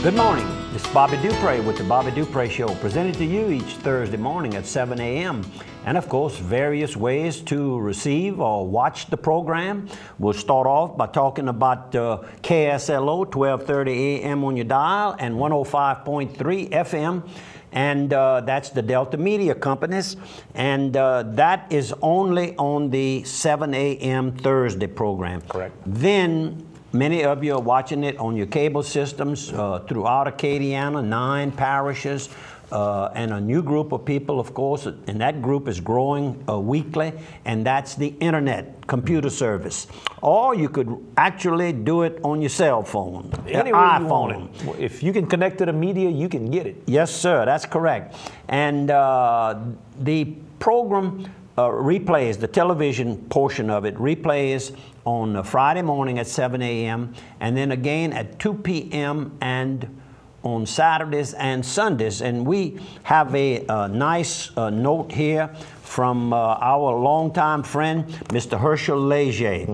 Good morning. This is Bobby Dupre with the Bobby Dupre Show, presented to you each Thursday morning at 7 a.m. And of course, various ways to receive or watch the program. We'll start off by talking about KSLO, 1230 a.m. on your dial, and 105.3 FM. And that's the Delta Media Companies. And that is only on the 7 a.m. Thursday program. Correct. Then many of you are watching it on your cable systems throughout Acadiana, 9 parishes, and a new group of people, of course, and that group is growing weekly, and that's the internet computer service. Or you could actually do it on your cell phone, Anywhere you want it. If you can connect to the media, you can get it. Yes, sir, that's correct. And the program replays, the television portion of it replays on Friday morning at 7 a.m. and then again at 2 p.m. and on Saturdays and Sundays. And we have a nice note here from our longtime friend, Mr. Herschel Leger.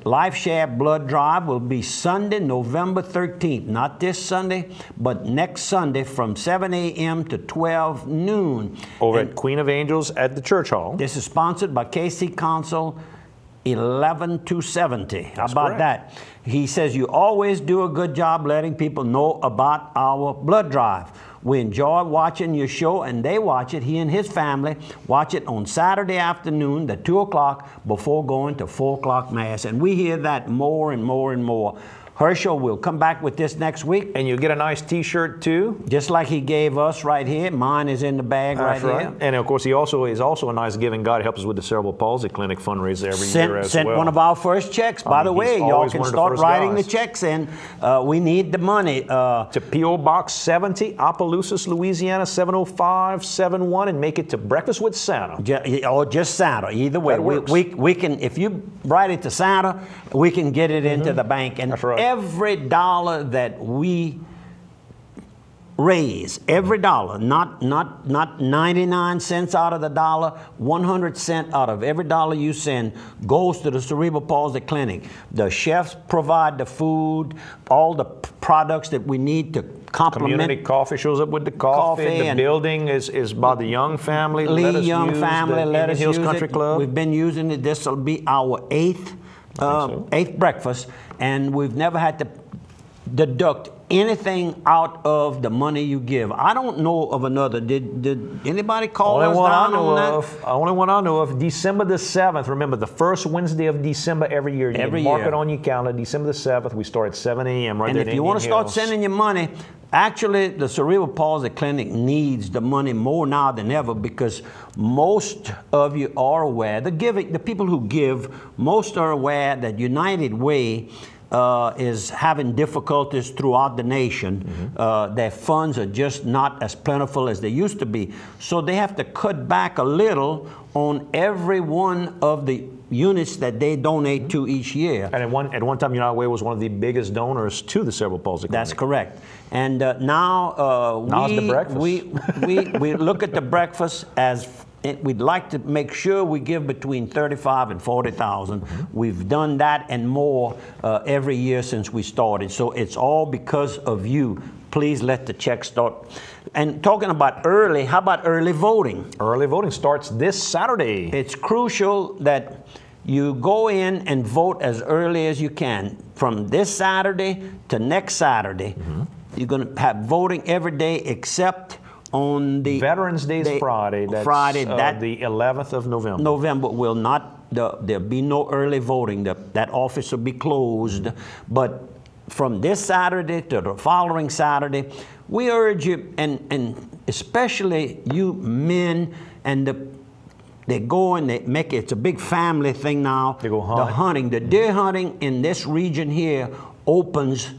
Life Share Blood Drive will be Sunday, November 13th. Not this Sunday, but next Sunday from 7 a.m. to 12 noon. Over at Queen of Angels at the Church Hall. This is sponsored by KC Council 11270. How about correct. that? He says you always do a good job letting people know about our blood drive. We enjoy watching your show, and they watch it. He and his family watch it on Saturday afternoon at 2 o'clock before going to 4 o'clock Mass. And we hear that more and more and more. Herschel will come back with this next week. And you'll get a nice t-shirt too. Just like he gave us right here. Mine is in the bag right here. And of course, he also is a nice giving guy. He helps us with the Cerebral Palsy Clinic fundraiser every year as sent well. one of our first checks. By the way, y'all can start writing the checks in. We need the money. To P.O. Box 70, Opelousas, Louisiana, 70571, and make it to Breakfast with Santa. Or just Santa, either way. We can, if you write it to Santa, we can get it into the bank. And that's right. Every dollar that we raise, every dollar, not 99 cents out of the dollar, 100 cents out of every dollar you send goes to the Cerebral Palsy Clinic. The chefs provide the food, all the products that we need to complement. Community Coffee shows up with the coffee. The building is by the Young family. Lee Young family, let us use Country it. Club. We've been using it. This will be our eighth breakfast, and we've never had to deduct anything out of the money you give. I don't know of another. Did anybody call us down on that? Only one I know of. December the 7th. Remember, the first Wednesday of December every year. Mark it on your calendar. December the 7th. We start at 7 a.m. right there in And if you want to start sending your money, actually, the Cerebral Palsy Clinic needs the money more now than ever, because most of you are aware, the people who give, most are aware that United Way is having difficulties throughout the nation. Their funds are just not as plentiful as they used to be. So they have to cut back a little on every one of the units that they donate to each year. And at one time, United Way was one of the biggest donors to the Cerebral Palsy Clinic. That's correct. And now we look at the breakfast as we'd like to make sure we give between 35 and 40,000. We've done that and more every year since we started. So it's all because of you. Please let the check start. And talking about early, how about early voting? Early voting starts this Saturday. It's crucial that you go in and vote as early as you can. From this Saturday to next Saturday, you're going to have voting every day except on the Veterans Day is Friday. That's the 11th of November. November will not, there'll be no early voting. That office will be closed. But from this Saturday to the following Saturday, we urge you, and especially you men, and they go and they make it, it's a big family thing now. They go hunt. The hunting, the deer hunting in this region here opens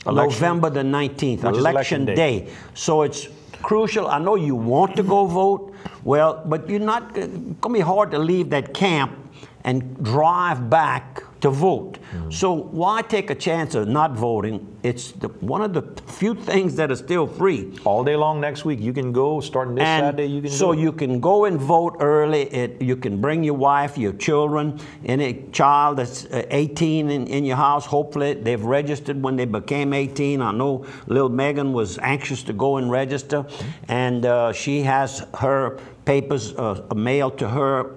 November the 19th, election day. So it's crucial. I know you want to go vote, well, but it's going to be hard to leave that camp and drive back to vote. So why take a chance of not voting? It's one of the few things that are still free. All day long next week, you can go, starting this Saturday, you can so you can go and vote early. You can bring your wife, your children, any child that's 18 in your house. Hopefully they've registered when they became 18. I know little Megan was anxious to go and register, and she has her papers mailed to her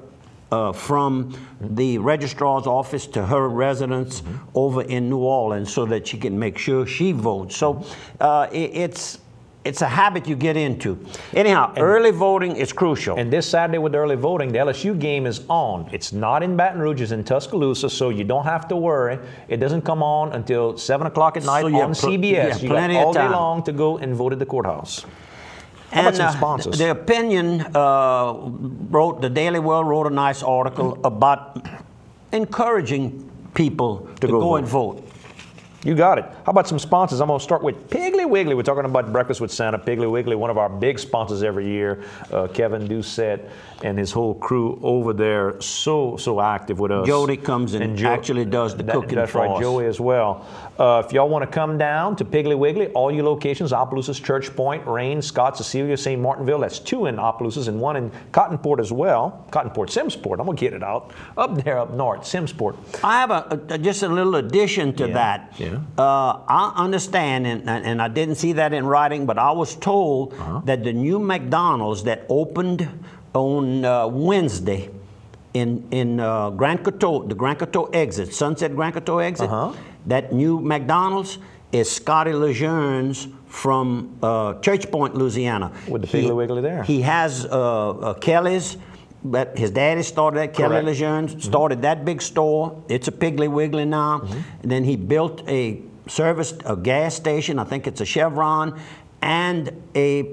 from the registrar's office to her residence over in New Orleans, so that she can make sure she votes. So it's a habit you get into. Anyhow, early voting is crucial. And this Saturday with early voting, the LSU game is on. It's not in Baton Rouge, it's in Tuscaloosa, so you don't have to worry. It doesn't come on until 7 o'clock at night on CBS. You got all day long to go and vote at the courthouse. How about some sponsors? The Opinion the Daily World wrote a nice article about encouraging people to go and vote. You got it. How about some sponsors? I'm going to start with Piggly Wiggly. We're talking about Breakfast with Santa. Piggly Wiggly, one of our big sponsors every year. Kevin Doucette and his whole crew over there, so active with us. Jody comes and actually does the cooking That's for right, us. Joey as well. If y'all want to come down to Piggly Wiggly, all your locations, Opelousas, Church Point, Rain, Scott, Cecilia, St. Martinville. That's 2 in Opelousas and 1 in Cottonport as well. Simsport. I'm going to get it out. Up there, up north, Simsport. I have just a little addition to that. Yeah. I understand, and I didn't see that in writing, but I was told that the new McDonald's that opened on Wednesday in Grand Coteau, the Grand Coteau exit, Sunset Grand Coteau exit, that new McDonald's is Scotty Lejeune's from Church Point, Louisiana. With the Piggly Wiggly there. He has Kelly's. But his daddy started that, Kelly Lejeune, started that big store. It's a Piggly Wiggly now. And then he built a gas station, I think it's a Chevron, and a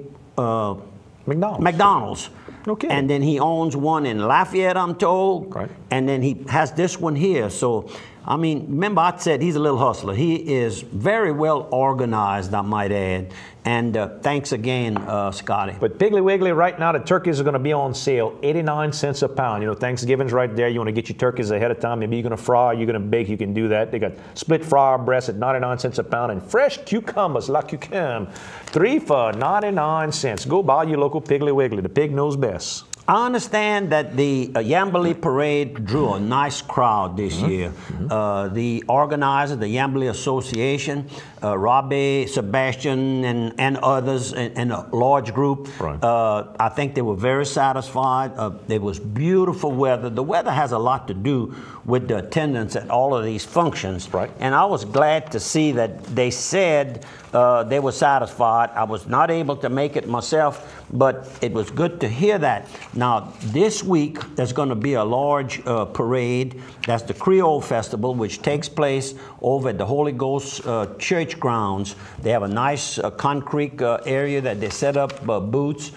McDonald's. Okay. And then he owns one in Lafayette, I'm told. Right. And then he has this one here. So, I mean, remember I said he's a little hustler. He is very well organized, I might add. And thanks again, Scotty. But Piggly Wiggly, right now, the turkeys are going to be on sale, 89 cents a pound. You know, Thanksgiving's right there. You want to get your turkeys ahead of time. Maybe you're going to fry, you're going to bake, you can do that. They got split fryer breasts at 99 cents a pound and fresh cucumbers, la cucumber, 3 for 99 cents. Go buy your local Piggly Wiggly. The pig knows best. I understand that the Yambly Parade drew a nice crowd this year. The organizer, the Yambly Association, Robbie, Sebastian, and others, and a large group, I think they were very satisfied. There was beautiful weather. The weather has a lot to do with the attendance at all of these functions. And I was glad to see that they said they were satisfied. I was not able to make it myself, but it was good to hear that. Now, this week, there's going to be a large parade. That's the Creole Festival, which takes place over at the Holy Ghost Church grounds. They have a nice concrete area that they set up booths.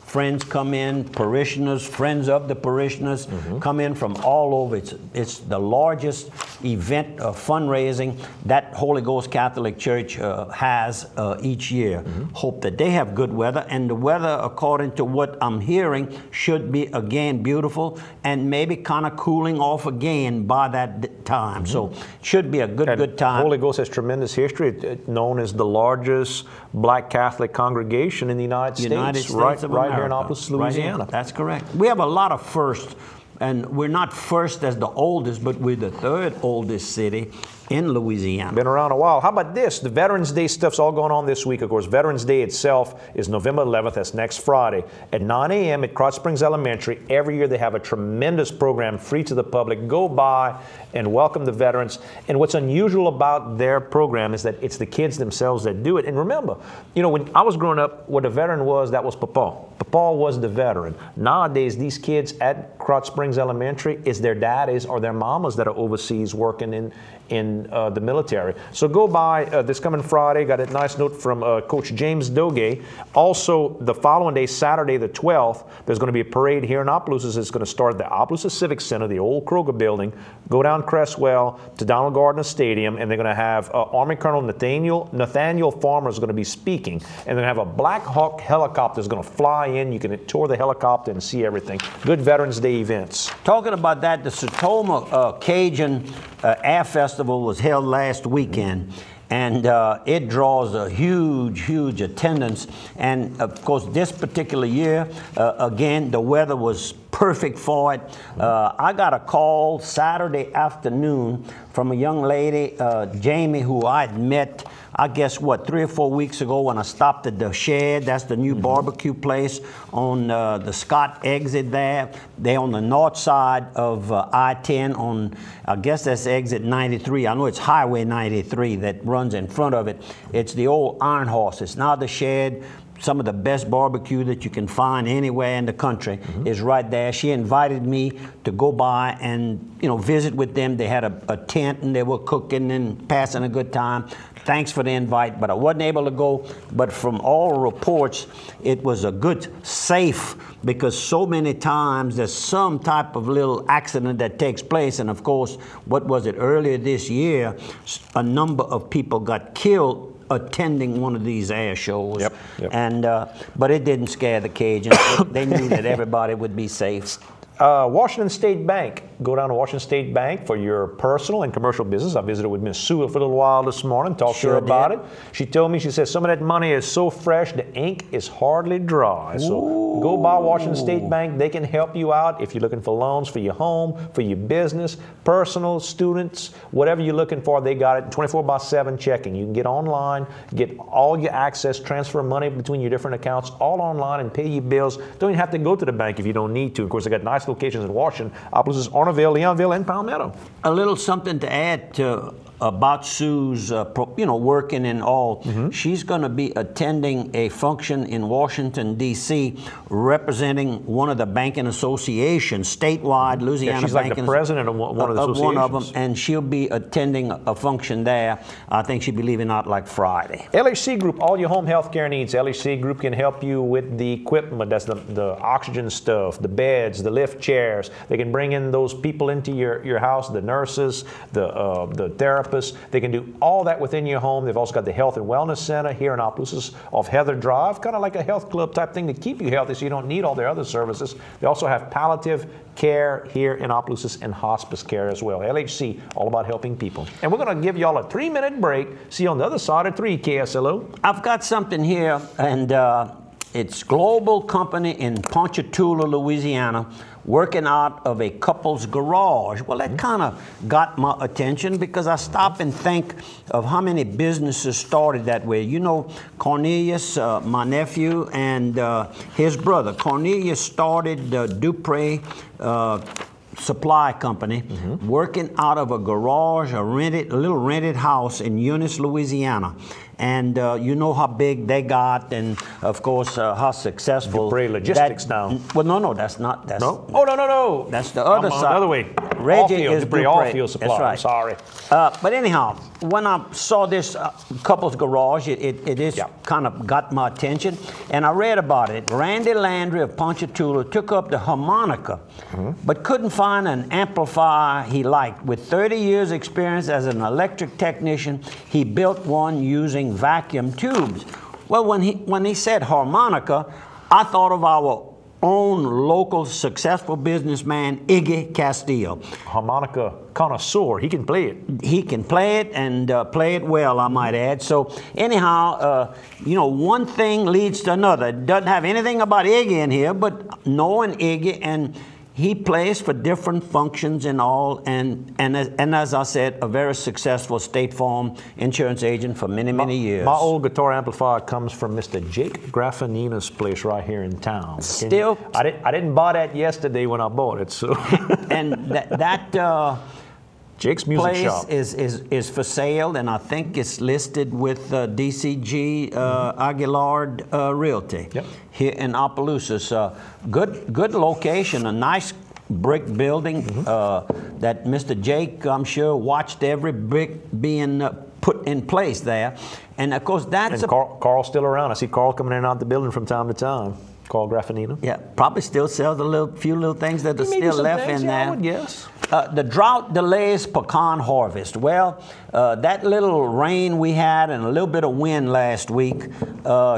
Friends come in, parishioners, friends of the parishioners come in from all over. It's the largest event of fundraising that Holy Ghost Catholic Church has each year. Hope that they have good weather, and the weather, according to what I'm hearing, should be again beautiful and maybe kind of cooling off again by that time. So it should be a good time. Holy Ghost has tremendous history. It's known as the largest Black Catholic congregation in the United States of America. Right here in Opelousas, Louisiana. Right, that's correct. We have a lot of firsts, and we're not first as the oldest, but we're the 3rd oldest city in Louisiana. Been around a while. How about this? The Veterans Day stuff's all going on this week. Of course, Veterans Day itself is November 11th. That's next Friday at 9 a.m. at Crotch Springs Elementary. Every year they have a tremendous program free to the public. Go by and welcome the veterans. And what's unusual about their program is that it's the kids themselves that do it. And remember, you know, when I was growing up, what a veteran was, that was Papa. Papa was the veteran. Nowadays, these kids at Crotch Springs Elementary, is their daddies or their mamas that are overseas working in in the military. So go by this coming Friday. Got a nice note from Coach James Doge. Also, the following day, Saturday the 12th, there's going to be a parade here in Opelousas. It's going to start at the Opelousas Civic Center, the old Kroger building, go down Cresswell to Donald Gardner Stadium, and they're going to have Army Colonel Nathaniel Farmer is going to be speaking, and they're going to have a Black Hawk helicopter that's going to fly in. You can tour the helicopter and see everything. Good Veterans Day events. Talking about that, the Sertoma Cajun Air Festival was held last weekend. And it draws a huge attendance. And of course, this particular year, again, the weather was perfect for it. I got a call Saturday afternoon from a young lady, Jamie, who I'd met, I guess, what, 3 or 4 weeks ago when I stopped at the Shed. That's the new barbecue place on the Scott exit there. They're on the north side of I-10 on, I guess that's exit 93. I know it's Highway 93 that runs in front of it. It's the old Iron Horse. It's now the Shed. Some of the best barbecue that you can find anywhere in the country is right there. She invited me to go by and, you know, visit with them. They had a tent and they were cooking and passing a good time. Thanks for the invite, but I wasn't able to go. But from all reports, it was a good, safe, because so many times there's some type of little accident that takes place. And of course, what was it, earlier this year, a number of people got killed attending one of these air shows. Yep. And but it didn't scare the Cajuns. They knew that everybody would be safe. Washington State Bank. Go down to Washington State Bank for your personal and commercial business. I visited with Miss Sue for a little while this morning, talked to her about it. She told me, she said, some of that money is so fresh, the ink is hardly dry. So go by Washington State Bank. They can help you out if you're looking for loans for your home, for your business, personal, students, whatever you're looking for, they got it. 24/7 checking. You can get online, get all your access, transfer money between your different accounts, all online, and pay your bills. Don't even have to go to the bank if you don't need to. Of course, they got nice locations in Washington, Opelousas, Orneville, Leonville, and Palmetto. A little something to add to about Sue's, working and all. She's going to be attending a function in Washington, D.C., representing one of the banking associations, statewide, Louisiana. She's like the president of one of the associations. One of them, and she'll be attending a function there. I think she'll be leaving out like Friday. LHC Group, all your home health care needs. LHC Group can help you with the equipment. That's the oxygen stuff, the beds, the lift chairs. They can bring in those people into your house, the nurses, the therapists. They can do all that within your home. They've also got the Health and Wellness Center here in Opelousas off Heather Drive, kind of like a health club type thing to keep you healthy so you don't need all their other services. They also have palliative care here in Opelousas and hospice care as well. LHC, all about helping people. And we're going to give y'all a 3-minute break. See you on the other side of 3, KSLO. I've got something here, and it's global company in Ponchatoula, Louisiana, working out of a couple's garage. Well, that kind of got my attention because I stop and think of how many businesses started that way. You know, Cornelius, my nephew, and his brother. Cornelius started Dupre Supply Company, working out of a garage, a little rented house in Eunice, Louisiana. And you know how big they got, and of course how successful. Dupre Logistics now. Well, no, that's not. That's, no. Oh, no. That's the other side. The other way. Reggie is Dupre All-Field Supply. That's right. I'm sorry. But anyhow, when I saw this couple's garage, it is kind of got my attention, and I read about it. Randy Landry of Ponchatoula took up the harmonica, but couldn't find an amplifier he liked. With 30 years experience as an electric technician, he built one using vacuum tubes. Well, when he said harmonica, I thought of our own local successful businessman, Iggy Castillo. Harmonica connoisseur, he can play it. He can play it, and play it well, I might add. So anyhow, one thing leads to another. It doesn't have anything about Iggy in here, but knowing Iggy, and he plays for different functions and all, and as I said, a very successful State Farm insurance agent for many, many years. My old guitar amplifier comes from Mr. Jake Graffanina's place right here in town. Still, I didn't buy that yesterday when I bought it. So, and that Jake's Music place Shop is for sale, and I think it's listed with DCG Aguillard Realty here in Opelousas. Good location, a nice brick building that Mr. Jake, I'm sure, watched every brick being put in place there. And of course, that's and Carl's still around. I see Carl coming in and out the building from time to time. Carl Graffinino. Yeah, probably still sells a few little things that are still left in there. I would guess. The drought delays pecan harvest. Well, that little rain we had and a little bit of wind last week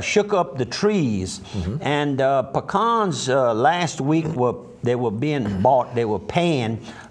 shook up the trees. And pecans last week were being bought. They were paying